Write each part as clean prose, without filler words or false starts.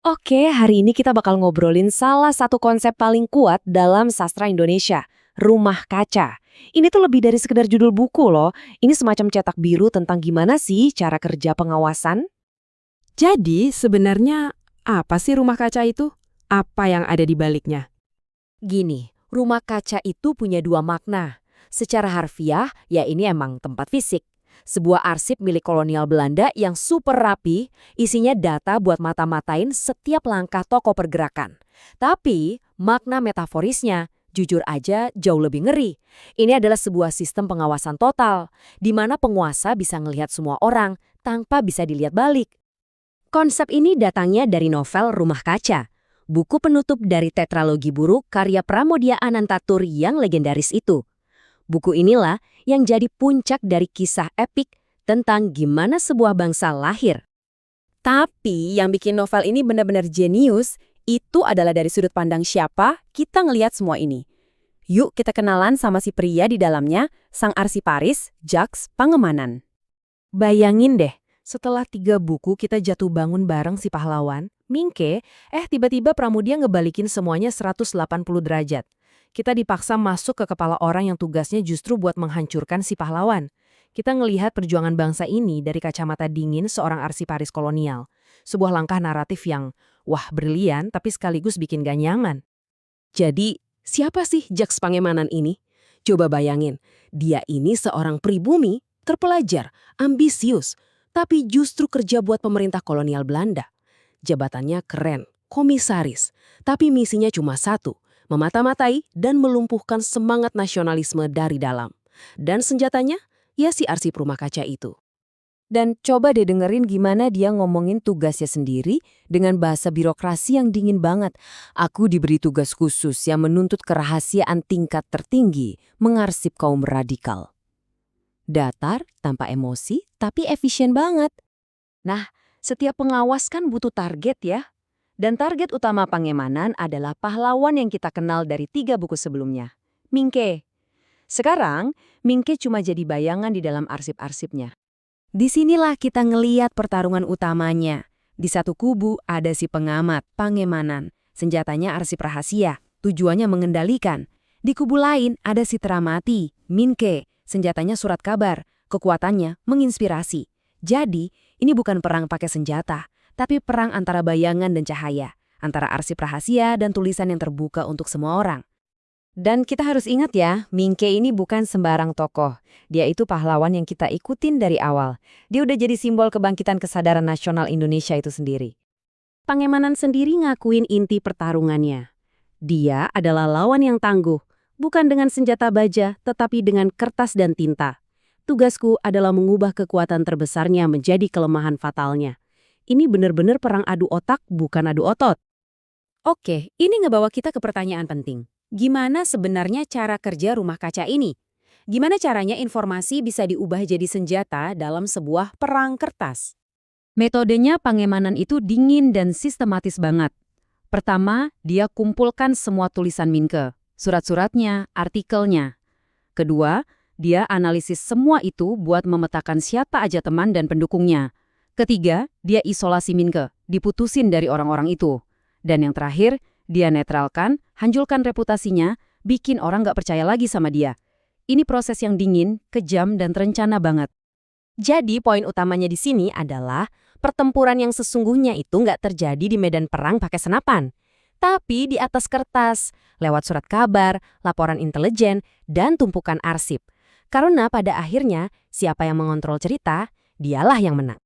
Oke, hari ini kita bakal ngobrolin salah satu konsep paling kuat dalam sastra Indonesia, rumah kaca. Ini tuh lebih dari sekedar judul buku loh. Ini semacam cetak biru tentang gimana sih cara kerja pengawasan. Jadi sebenarnya apa sih rumah kaca itu? Apa yang ada di baliknya? Gini, rumah kaca itu punya dua makna. Secara harfiah, ya ini emang tempat fisik. Sebuah arsip milik kolonial Belanda yang super rapi, isinya data buat mata-matain setiap langkah toko pergerakan. Tapi, makna metaforisnya, jujur aja jauh lebih ngeri. Ini adalah sebuah sistem pengawasan total, di mana penguasa bisa ngelihat semua orang tanpa bisa dilihat balik. Konsep ini datangnya dari novel Rumah Kaca, buku penutup dari tetralogi buruk karya Pramoedya Anantatur yang legendaris itu. Buku inilah yang jadi puncak dari kisah epik tentang gimana sebuah bangsa lahir. Tapi yang bikin novel ini benar-benar jenius, itu adalah dari sudut pandang siapa kita ngelihat semua ini. Yuk kita kenalan sama si pria di dalamnya, sang arsiparis, Jaks Pangemanan. Bayangin deh, setelah 3 buku kita jatuh bangun bareng si pahlawan, Mingke, tiba-tiba Pramudia ngebalikin semuanya 180 derajat. Kita dipaksa masuk ke kepala orang yang tugasnya justru buat menghancurkan si pahlawan. Kita ngelihat perjuangan bangsa ini dari kacamata dingin seorang arsiparis kolonial. Sebuah langkah naratif yang, wah brilian tapi sekaligus bikin gak nyaman. Jadi, siapa sih Jaks Pangemanan ini? Coba bayangin, dia ini seorang pribumi, terpelajar, ambisius, tapi justru kerja buat pemerintah kolonial Belanda. Jabatannya keren, komisaris, tapi misinya cuma satu, memata-matai dan melumpuhkan semangat nasionalisme dari dalam. Dan senjatanya, ya si arsip rumah kaca itu. Dan coba deh dengerin gimana dia ngomongin tugasnya sendiri dengan bahasa birokrasi yang dingin banget. Aku diberi tugas khusus yang menuntut kerahasiaan tingkat tertinggi, mengarsip kaum radikal. Datar, tanpa emosi, tapi efisien banget. Nah, setiap pengawas kan butuh target ya. Dan target utama Pangemanan adalah pahlawan yang kita kenal dari 3 buku sebelumnya, Mingke. Sekarang, Mingke cuma jadi bayangan di dalam arsip-arsipnya. Disinilah kita ngeliat pertarungan utamanya. Di satu kubu ada si pengamat, Pangemanan. Senjatanya arsip rahasia, tujuannya mengendalikan. Di kubu lain ada si teramati, Mingke. Senjatanya surat kabar, kekuatannya menginspirasi. Jadi, ini bukan perang pakai senjata, tapi perang antara bayangan dan cahaya. Antara arsip rahasia dan tulisan yang terbuka untuk semua orang. Dan kita harus ingat ya, Mingke ini bukan sembarang tokoh. Dia itu pahlawan yang kita ikutin dari awal. Dia udah jadi simbol kebangkitan kesadaran nasional Indonesia itu sendiri. Pangemanan sendiri ngakuin inti pertarungannya. Dia adalah lawan yang tangguh, bukan dengan senjata baja, tetapi dengan kertas dan tinta. Tugasku adalah mengubah kekuatan terbesarnya menjadi kelemahan fatalnya. Ini benar-benar perang adu otak, bukan adu otot. Oke, ini ngebawa kita ke pertanyaan penting. Gimana sebenarnya cara kerja rumah kaca ini? Gimana caranya informasi bisa diubah jadi senjata dalam sebuah perang kertas? Metodenya Pangemanan itu dingin dan sistematis banget. Pertama, dia kumpulkan semua tulisan Mingke, surat-suratnya, artikelnya. Kedua, dia analisis semua itu buat memetakan siapa aja teman dan pendukungnya. Ketiga, dia isolasi Mingke, diputusin dari orang-orang itu. Dan yang terakhir, dia netralkan, hancurkan reputasinya, bikin orang gak percaya lagi sama dia. Ini proses yang dingin, kejam, dan terencana banget. Jadi poin utamanya di sini adalah pertempuran yang sesungguhnya itu nggak terjadi di medan perang pakai senapan. Tapi di atas kertas, lewat surat kabar, laporan intelijen, dan tumpukan arsip. Karena pada akhirnya, siapa yang mengontrol cerita, dialah yang menang.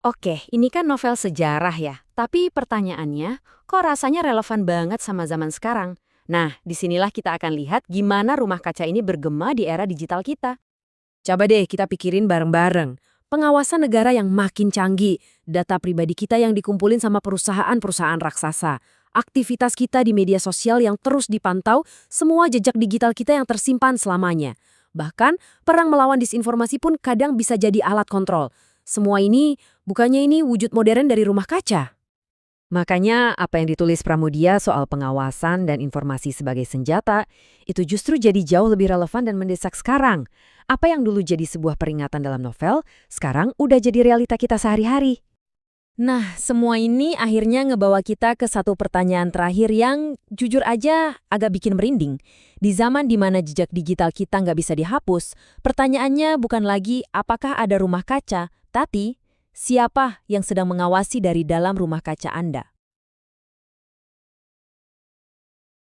Oke, ini kan novel sejarah ya, tapi pertanyaannya, kok rasanya relevan banget sama zaman sekarang? Nah, disinilah kita akan lihat gimana rumah kaca ini bergema di era digital kita. Coba deh kita pikirin bareng-bareng. Pengawasan negara yang makin canggih, data pribadi kita yang dikumpulin sama perusahaan-perusahaan raksasa, aktivitas kita di media sosial yang terus dipantau, semua jejak digital kita yang tersimpan selamanya. Bahkan, perang melawan disinformasi pun kadang bisa jadi alat kontrol. Semua ini, bukannya ini wujud modern dari rumah kaca? Makanya apa yang ditulis Pramoedya soal pengawasan dan informasi sebagai senjata, itu justru jadi jauh lebih relevan dan mendesak sekarang. Apa yang dulu jadi sebuah peringatan dalam novel, sekarang udah jadi realita kita sehari-hari. Nah, semua ini akhirnya ngebawa kita ke satu pertanyaan terakhir yang jujur aja agak bikin merinding. Di zaman dimana jejak digital kita nggak bisa dihapus, pertanyaannya bukan lagi apakah ada rumah kaca, tapi siapa yang sedang mengawasi dari dalam rumah kaca Anda.